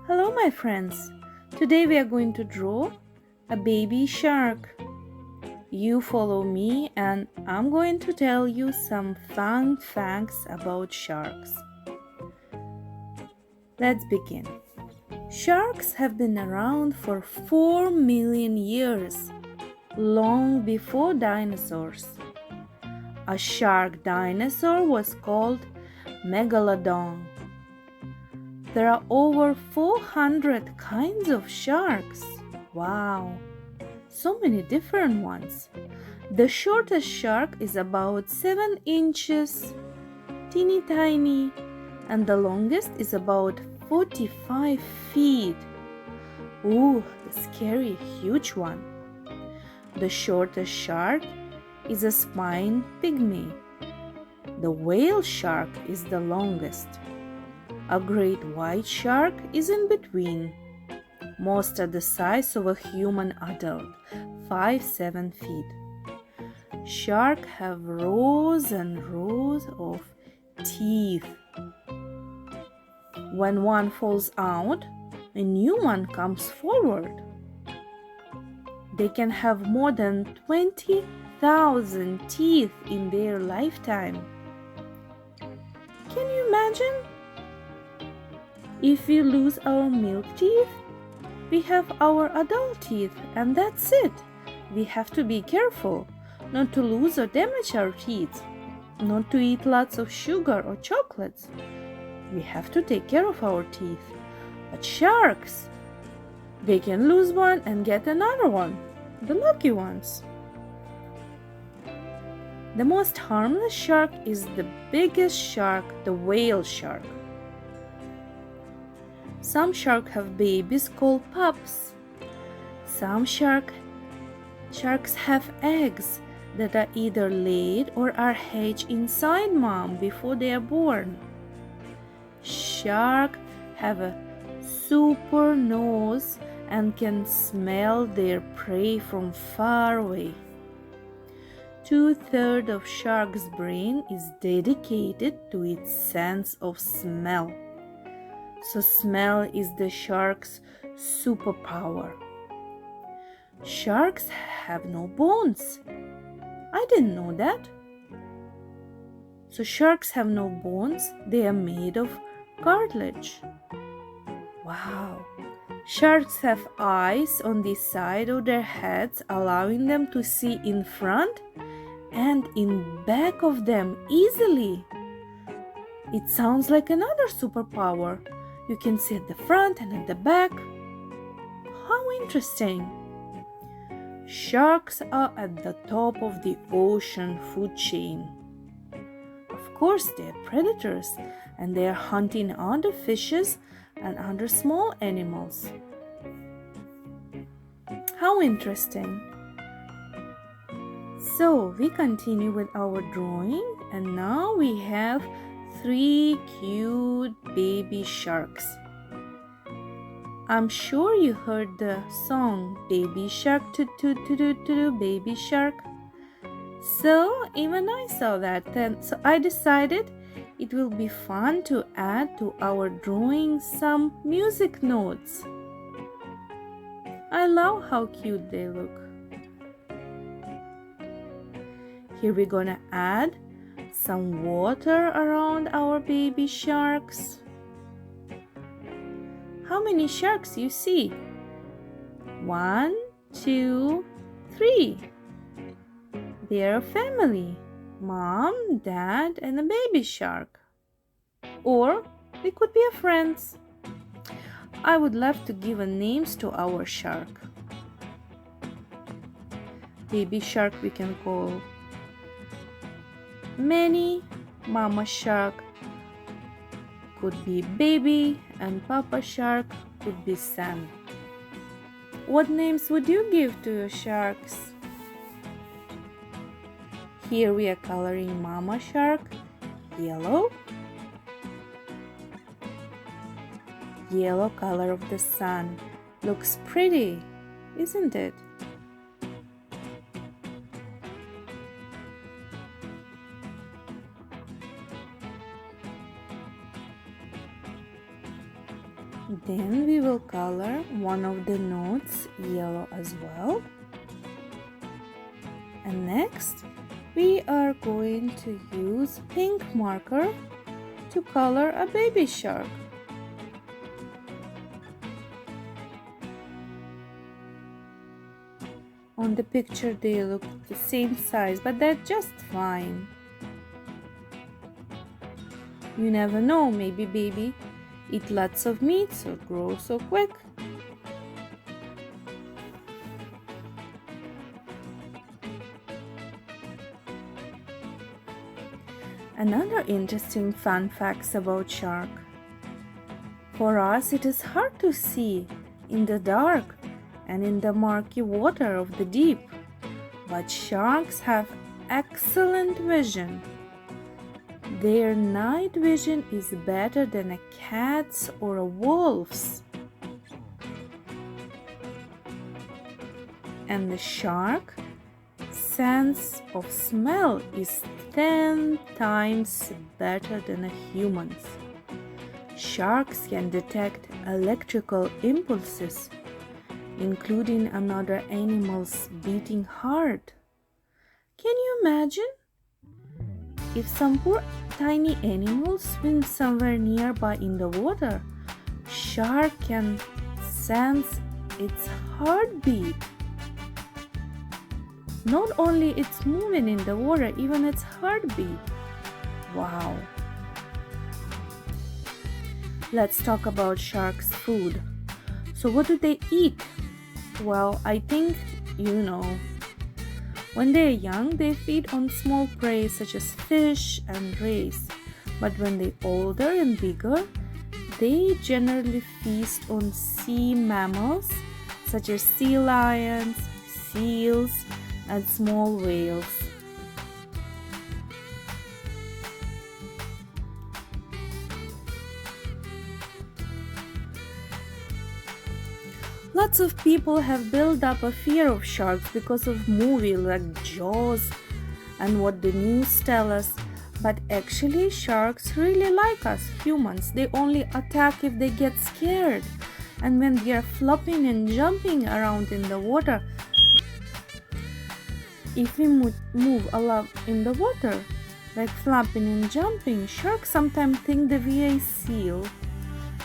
Hello, my friends. Today we are going to draw a baby shark. You follow me, and I'm going to tell you some fun facts about sharks. Let's begin. Sharks have been around for 4 million years, long before dinosaurs. A shark dinosaur was called Megalodon. There are over 400 kinds of sharks. Wow, so many different ones. The shortest shark is about 7 inches, teeny tiny, and the longest is about 45 feet. Ooh, the scary huge one. The shortest shark is a spiny pygmy. The whale shark is the longest. A great white shark is in between. Most are the size of a human adult, 5-7 feet. Sharks have rows and rows of teeth. When one falls out, a new one comes forward. They can have more than 20,000 teeth in their lifetime. Can you imagine? If we lose our milk teeth, we have our adult teeth, and that's it. We have to be careful not to lose or damage our teeth, not to eat lots of sugar or chocolates. We have to take care of our teeth. But sharks, they can lose one and get another one, the lucky ones. The most harmless shark is the biggest shark, the whale shark. Some sharks have babies called pups. Some sharks have eggs that are either laid or are hatched inside mom before they are born. Sharks have a super nose and can smell their prey from far away. 2/3 of shark's brain is dedicated to its sense of smell. So smell is the shark's superpower. Sharks have no bones. I didn't know that. So sharks have no bones. They are made of cartilage. Wow. Sharks have eyes on the side of their heads, allowing them to see in front and in back of them easily. It sounds like another superpower. You can see at the front and at the back. How interesting! Sharks are at the top of the ocean food chain. Of course, they are predators and they are hunting other fishes and other small animals. How interesting! So, we continue with our drawing, and now we have 3 cute baby sharks. I'm sure you heard the song Baby Shark toot toot toot toot toot Baby Shark. So even I saw that then. So I decided it will be fun to add to our drawing some music notes. I love how cute they look. Here we're gonna add some water around our baby sharks. How many sharks you see? 1, 2, 3. They're a family. Mom, dad, and a baby shark. Or they could be friends. I would love to give a names to our shark. Baby shark we can call Manny. Mama shark could be Baby, and Papa shark could be Sam. What names would you give to your sharks? Here we are coloring Mama shark yellow. Yellow color of the sun. Looks pretty, isn't it? Then we will color one of the notes yellow as well. And next, we are going to use pink marker to color a baby shark. On the picture they look the same size, but they're just fine. You never know, maybe baby eat lots of meat so grow so quick. Another interesting fun facts about shark. For us it is hard to see in the dark and in the murky water of the deep, but sharks have excellent vision. Their night vision is better than a cat's or a wolf's. And the shark sense of smell is 10 times better than a human's. Sharks can detect electrical impulses, including another animal's beating heart. Can you imagine? If some poor tiny animal swims somewhere nearby in the water, shark can sense its heartbeat. Not only its moving in the water, even its heartbeat. Wow! Let's talk about sharks' food. So what do they eat? Well, I think you know. When they are young, they feed on small prey such as fish and rays. But when they are older and bigger, they generally feast on sea mammals such as sea lions, seals, and small whales. Lots of people have built up a fear of sharks because of movies like Jaws and what the news tell us. But actually, sharks really like us humans. They only attack if they get scared. And when they are flopping and jumping around in the water, if we move a lot in the water, like flapping and jumping, sharks sometimes think that we are a seal.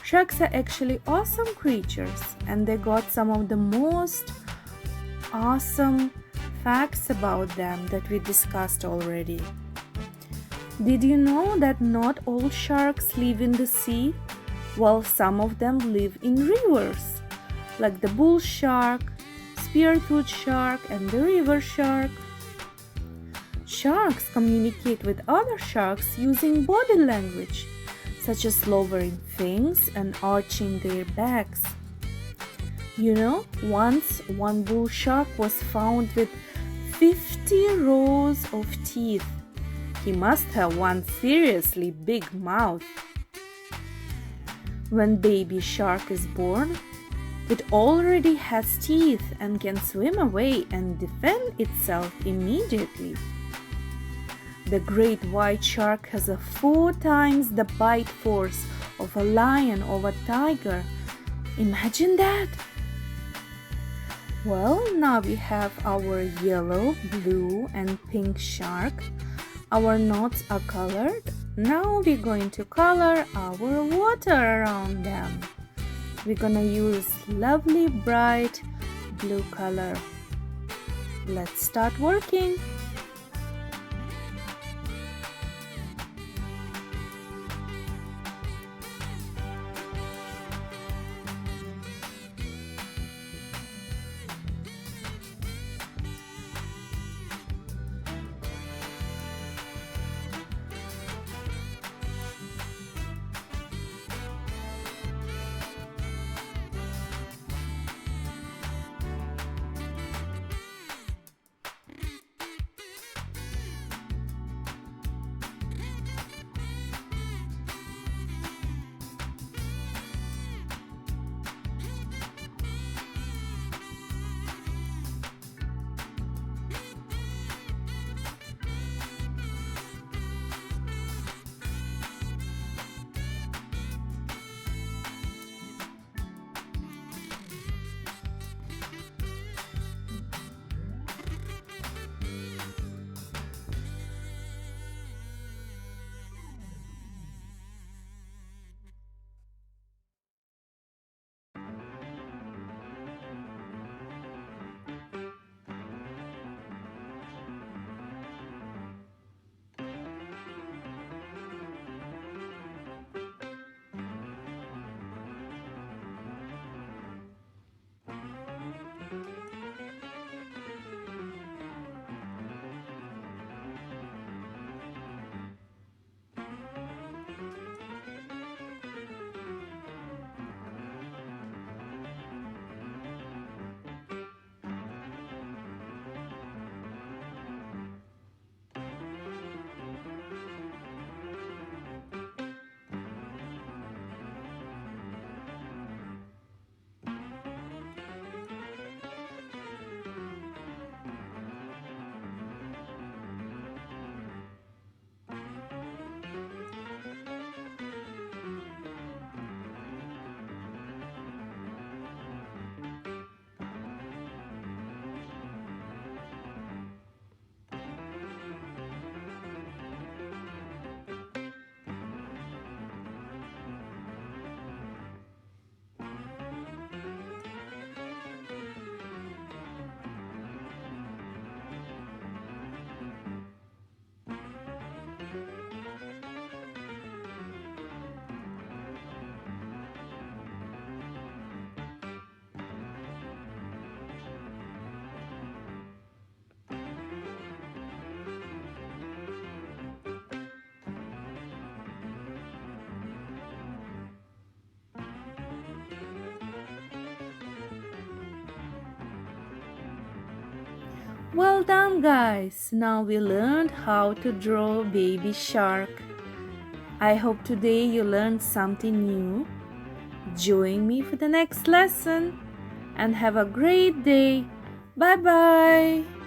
Sharks are actually awesome creatures, and they got some of the most awesome facts about them that we discussed already. Did you know that not all sharks live in the sea? Well, some of them live in rivers, like the bull shark, speartooth shark, and the river shark. Sharks communicate with other sharks using body language, such as lowering fins and arching their backs. You know, once one bull shark was found with 50 rows of teeth. He must have one seriously big mouth. When baby shark is born, it already has teeth and can swim away and defend itself immediately. The great white shark has a 4 times the bite force of a lion or a tiger. Imagine that! Well, now we have our yellow, blue, and pink shark. Our knots are colored. Now we're going to color our water around them. We're gonna use lovely bright blue color. Let's start working. Well done, guys! Now we learned how to draw baby shark. I hope today you learned something new. Join me for the next lesson and have a great day. Bye bye.